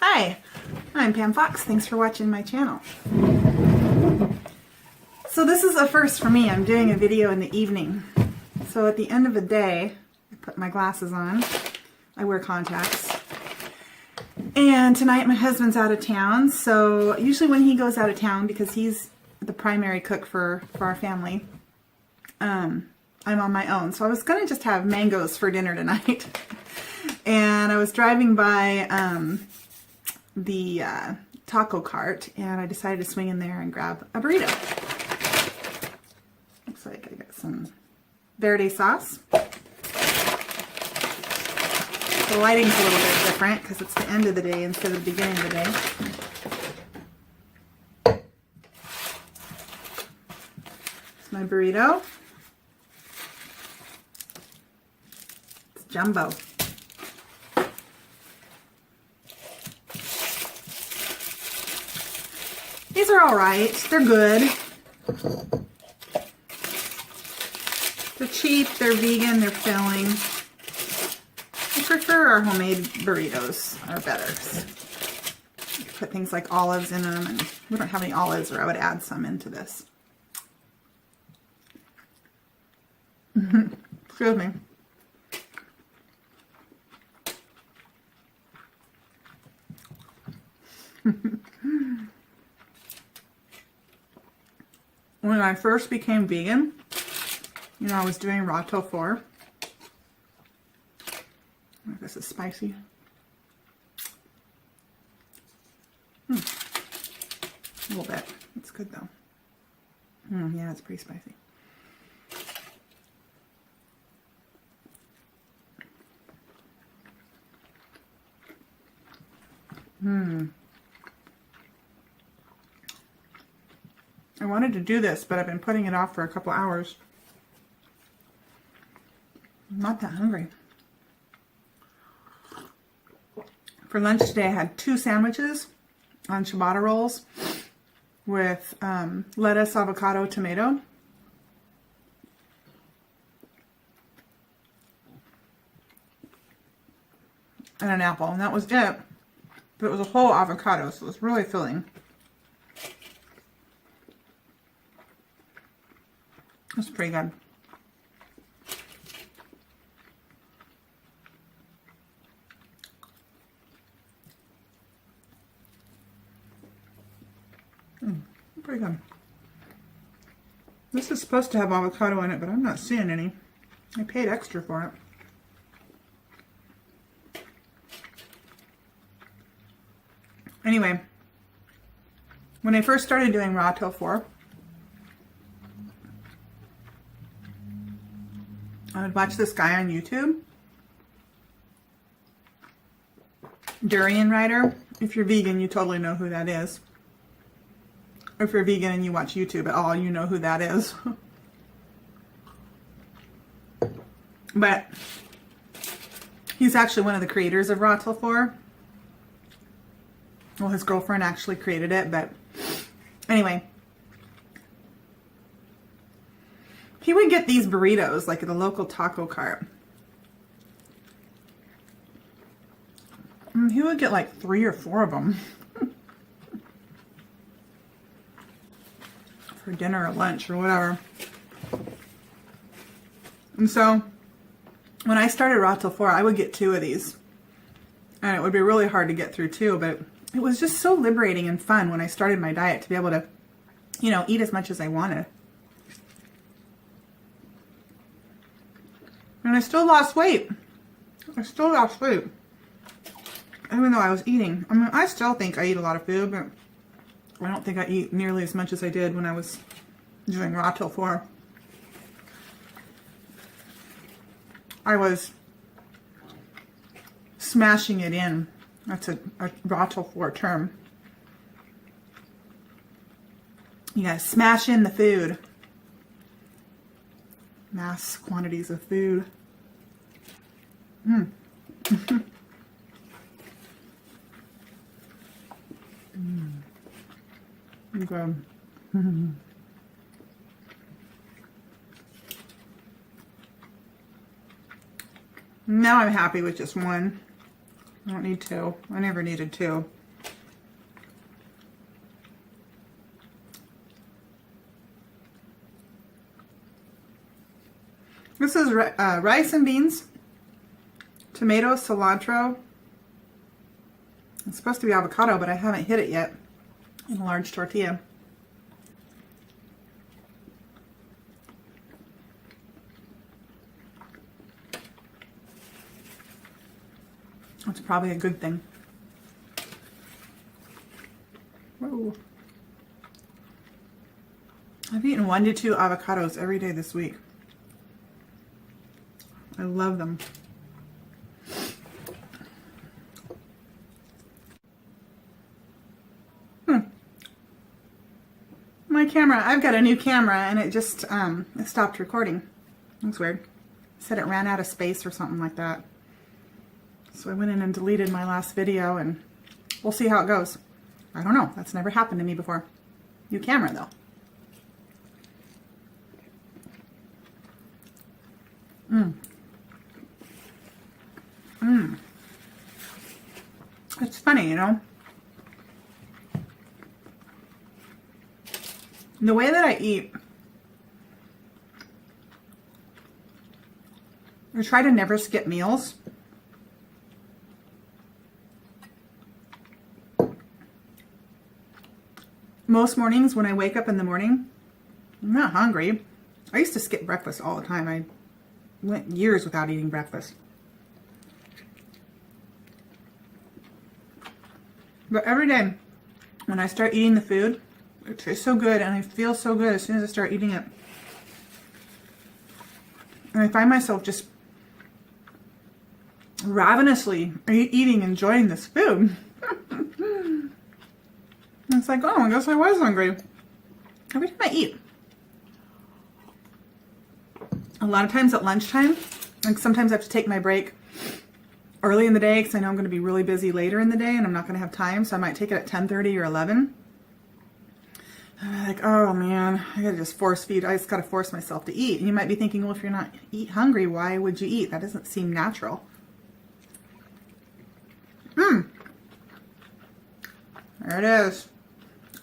Hi, I'm Pam Fox. Thanks for watching my channel. So this is a first for me. I'm doing a video in the evening. So at the end of the day, I put my glasses on. I wear contacts. And tonight my husband's out of town. So usually when he goes out of town, because he's the primary cook for our family, I'm on my own. So I was going to just have mangoes for dinner tonight. And I was driving by the taco cart, and I decided to swing in there and grab a burrito. Looks like I got some verde sauce. The lighting's a little bit different because it's the end of the day instead of the beginning of the day. It's my burrito. It's jumbo. These are all right. They're good. They're cheap. They're vegan. They're filling. I prefer our homemade burritos. Are better. You put things like olives in them, and we don't have any olives, or I would add some into this. Excuse me. When I first became vegan, you know, I was doing raw tofu. This is spicy. A little bit. It's good though. Yeah, it's pretty spicy. I wanted to do this, but I've been putting it off for a couple hours. I'm not that hungry. For lunch today, I had 2 sandwiches on ciabatta rolls with lettuce, avocado, tomato. And an apple, and that was it. But it was a whole avocado, so it was really filling. That's pretty good. Pretty good. This is supposed to have avocado in it, but I'm not seeing any. I paid extra for it. Anyway, when I first started doing raw tofu, I would watch this guy on YouTube, Durian Rider. If you're vegan, you totally know who that is. If you're vegan and you watch YouTube at all, you know who that is. But he's actually one of the creators of raw tofu. Well, his girlfriend actually created it, but anyway. He would get these burritos, like at the local taco cart. He would get like 3 or 4 of them. For dinner or lunch or whatever. And so, when I started raw tofu, I would get 2 of these. And it would be really hard to get through 2, but it was just so liberating and fun when I started my diet to be able to, you know, eat as much as I wanted. And I still lost weight. Even though I was eating. I mean, I still think I eat a lot of food, but I don't think I eat nearly as much as I did when I was doing raw tofu. I was smashing it in. That's a raw tofu term. You gotta smash in the food. Mass quantities of food. Okay. Now I'm happy with just one. I don't need 2. I never needed 2. This is rice and beans, tomato, cilantro. It's supposed to be avocado, but I haven't hit it yet in a large tortilla. That's probably a good thing. Whoa. I've eaten 1 to 2 avocados every day this week. I love them. My camera, I've got a new camera and it just it stopped recording. That's weird. It said it ran out of space or something like that. So I went in and deleted my last video and we'll see how it goes. I don't know. That's never happened to me before. New camera though. It's funny, you know. The way that I eat, I try to never skip meals. Most mornings when I wake up in the morning, I'm not hungry. I used to skip breakfast all the time. I went years without eating breakfast. But every day when I start eating the food, it tastes so good and I feel so good as soon as I start eating it. And I find myself just ravenously eating, enjoying this food. It's like, oh, I guess I was hungry. Every time I eat. A lot of times at lunchtime, like sometimes I have to take my break early in the day because I know I'm going to be really busy later in the day and I'm not going to have time. So I might take it at 10:30 or 11. And I'm like, oh man, I got to just force feed. I just got to force myself to eat. And you might be thinking, well, if you're not hungry, why would you eat? That doesn't seem natural. There it is.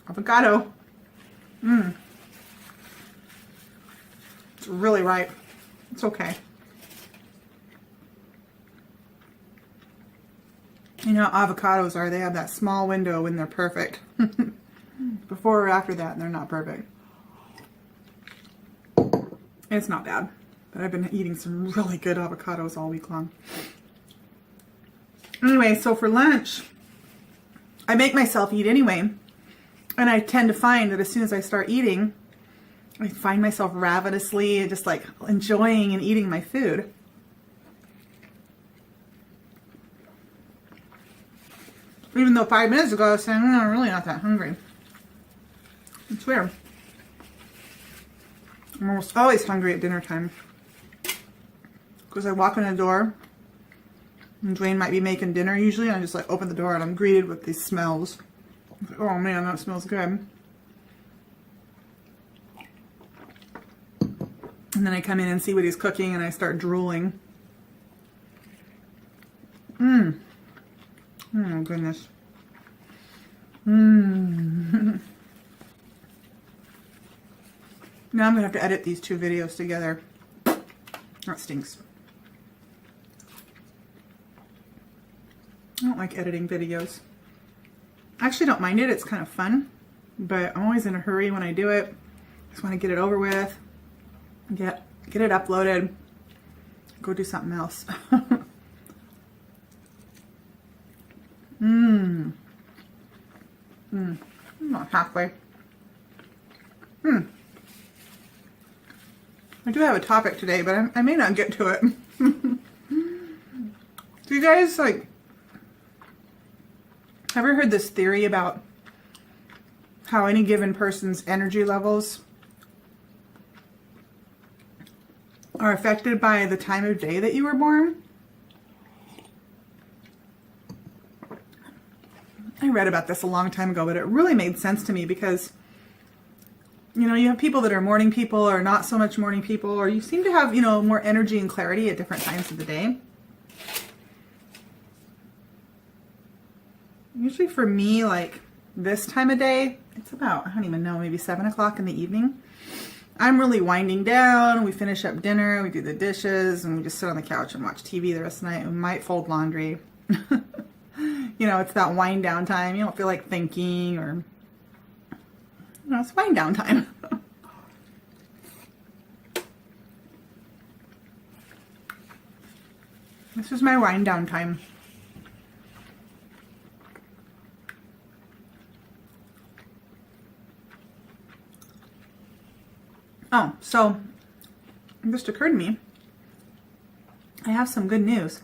Avocado. It's really ripe. It's okay. You know how avocados are. They have that small window when they're perfect. Before or after that, they're not perfect. It's not bad. But I've been eating some really good avocados all week long. Anyway, so for lunch, I make myself eat anyway. And I tend to find that as soon as I start eating, I find myself ravenously just like enjoying and eating my food. Even though 5 minutes ago I was saying, I'm really not that hungry. It's weird. I'm almost always hungry at dinner time. Because I walk in the door and Dwayne might be making dinner usually, and I just like open the door and I'm greeted with these smells. Like, oh man, that smells good. And then I come in and see what he's cooking and I start drooling. Oh goodness. Now I'm gonna have to edit these 2 videos together. That stinks. I don't like editing videos. I actually don't mind it. It's kind of fun, but I'm always in a hurry when I do it. I just want to get it over with, get it uploaded, go do something else. I'm not halfway. I do have a topic today, but I may not get to it. Do you guys like ever heard this theory about how any given person's energy levels are affected by the time of day that you were born? I read about this a long time ago, but it really made sense to me because, you know, you have people that are morning people or not so much morning people, or you seem to have, you know, more energy and clarity at different times of the day. Usually for me, like this time of day, it's about, I don't even know, maybe 7 o'clock in the evening. I'm really winding down. We finish up dinner, we do the dishes, and we just sit on the couch and watch TV the rest of the night. We might fold laundry. You know, it's that wind down time. You don't feel like thinking, or, you know, it's wind down time. This is my wind down time. Oh, so it just occurred to me, I have some good news.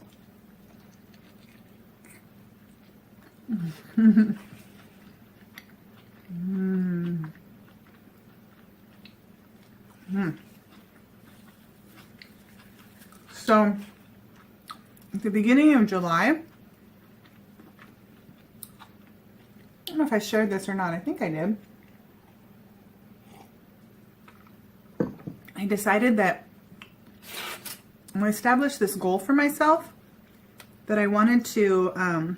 So, at the beginning of July, I don't know if I shared this or not, I think I did. I decided that I established this goal for myself that I wanted to I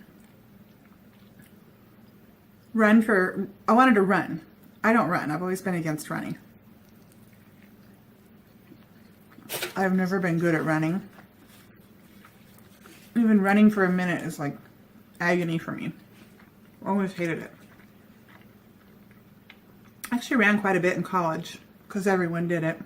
wanted to run. I don't run. I've always been against running. I've never been good at running. Even running for a minute is like agony for me. Always hated it. I actually ran quite a bit in college because everyone did it.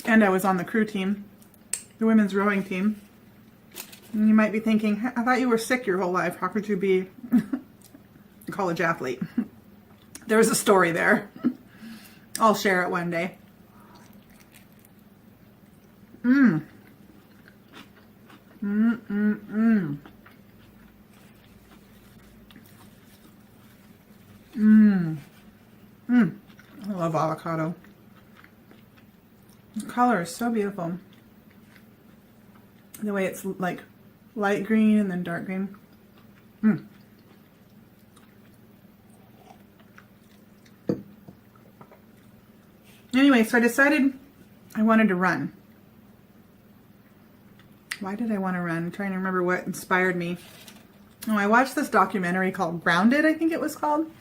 And I was on the crew team, the women's rowing team. And you might be thinking, I thought you were sick your whole life. How could you be a college athlete? There's a story there. I'll share it one day. I love avocado. The color is so beautiful. The way it's like light green and then dark green. Anyway, so I decided I wanted to run. Why did I want to run? I'm trying to remember what inspired me. Oh, I watched this documentary called Grounded, I think it was called.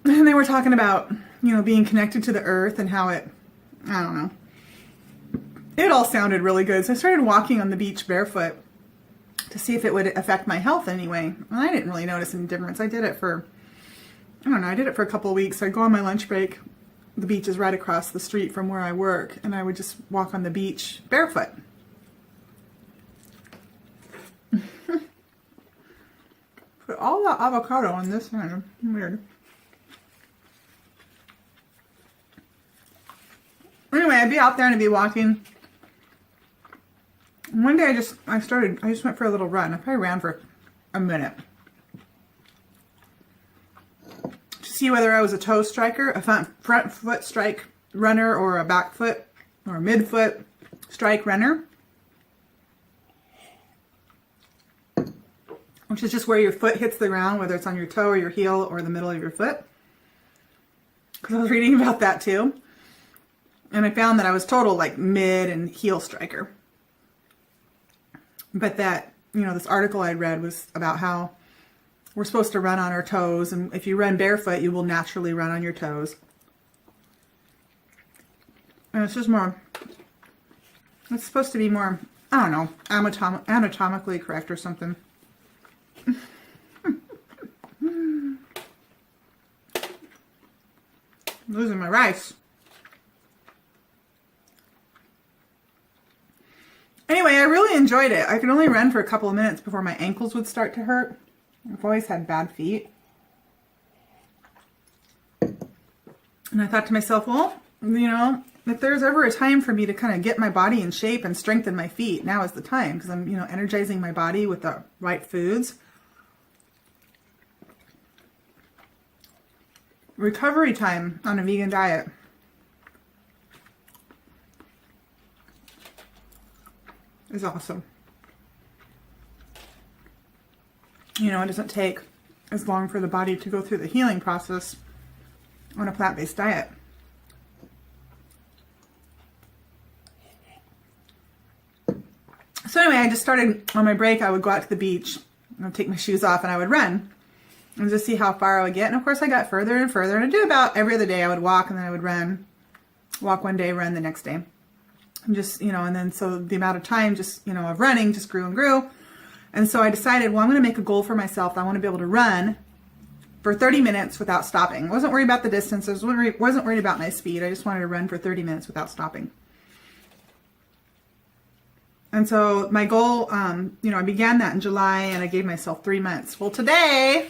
And they were talking about, you know, being connected to the earth and how it, I don't know. It all sounded really good. So I started walking on the beach barefoot to see if it would affect my health anyway. And I didn't really notice any difference. I did it for a couple of weeks. I'd go on my lunch break. The beach is right across the street from where I work. And I would just walk on the beach barefoot. Put all that avocado on this hand. Weird. Anyway, I'd be out there and I'd be walking. And one day I just went for a little run. I probably ran for a minute. To see whether I was a toe striker, a front foot strike runner, or a back foot or a midfoot strike runner. Which is just where your foot hits the ground, whether it's on your toe or your heel or the middle of your foot. Because I was reading about that too. And I found that I was total like mid and heel striker. But that, you know, this article I read was about how we're supposed to run on our toes. And if you run barefoot, you will naturally run on your toes. And it's just more, it's supposed to be more, I don't know, anatomically correct or something. I'm losing my rice. Anyway, I really enjoyed it. I could only run for a couple of minutes before my ankles would start to hurt. I've always had bad feet. And I thought to myself, well, you know, if there's ever a time for me to kind of get my body in shape and strengthen my feet, now is the time, because I'm, you know, energizing my body with the right foods. Recovery time on a vegan diet. Is awesome. You know, it doesn't take as long for the body to go through the healing process on a plant-based diet. So anyway, I just started on my break. I would go out to the beach, I would take my shoes off, and I would run and just see how far I would get. And of course, I got further and further. And I did about every other day. I would walk, and then I would run. Walk one day, run the next day. And just, you know, and then so the amount of time just, you know, of running just grew and grew. And so I decided, well, I'm going to make a goal for myself. I want to be able to run for 30 minutes without stopping. I wasn't worried about the distance. I wasn't worried about my speed. I just wanted to run for 30 minutes without stopping. And so my goal, you know, I began that in July, and I gave myself 3 months. Well, today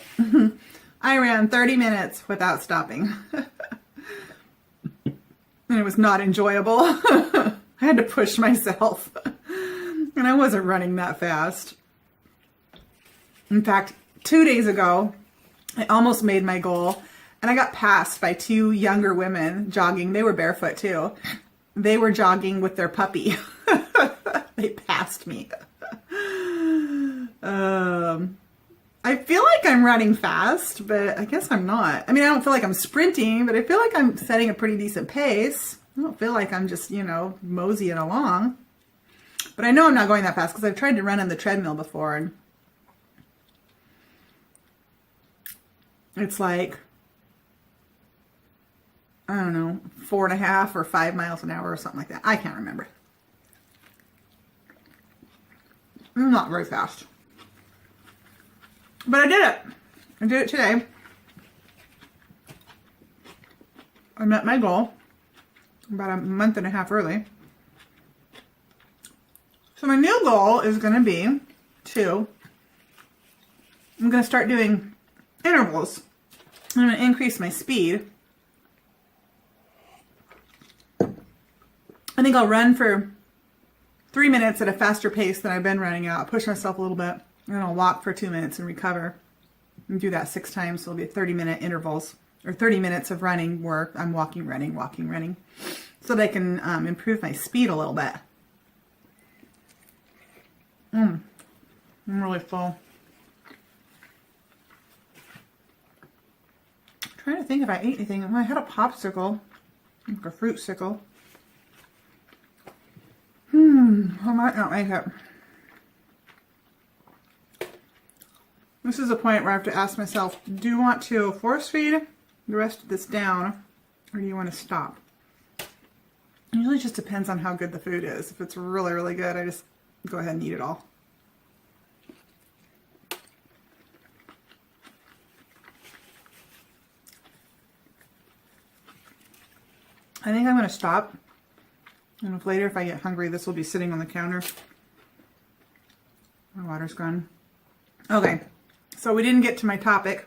I ran 30 minutes without stopping. And it was not enjoyable. I had to push myself. And I wasn't running that fast. In fact, 2 days ago, I almost made my goal. And I got passed by 2 younger women jogging. They were barefoot too. They were jogging with their puppy. They passed me. I feel like I'm running fast, but I guess I'm not. I mean, I don't feel like I'm sprinting, but I feel like I'm setting a pretty decent pace. I don't feel like I'm just, you know, moseying along. But I know I'm not going that fast because I've tried to run on the treadmill before, and it's like, I don't know, 4.5 or 5 miles an hour or something like that. I can't remember. I'm not very fast. But I did it. I did it today. I met my goal about a month and a half early. So my new goal is going to be I'm going to start doing intervals. I'm going to increase my speed. I think I'll run for 3 minutes at a faster pace than I've been running at. I'll push myself a little bit. And then I'll walk for 2 minutes and recover. And do that 6 times. So it'll be 30-minute intervals. Or 30 minutes of running work. I'm walking, running, walking, running. So that I can improve my speed a little bit. I'm really full. I'm trying to think if I ate anything. I had a popsicle. Like a fruit sickle. I might not make it. This is a point where I have to ask myself, do you want to force feed the rest of this down, or do you want to stop? It usually just depends on how good the food is. If it's really, really good, I just go ahead and eat it all. I think I'm going to stop. And if later, if I get hungry, this will be sitting on the counter. My water's gone. Okay, so we didn't get to my topic.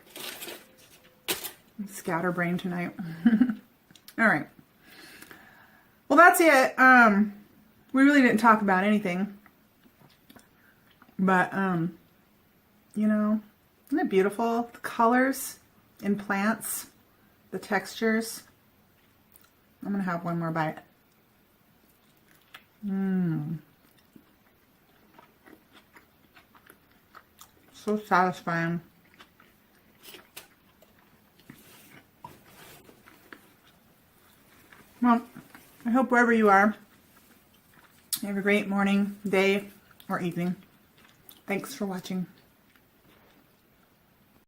I'm scatterbrained tonight. All right. Well, that's it. We really didn't talk about anything. But, you know, isn't it beautiful? The colors in plants, the textures. I'm going to have one more bite. So satisfying. Well, I hope wherever you are, you have a great morning, day, or evening. Thanks for watching.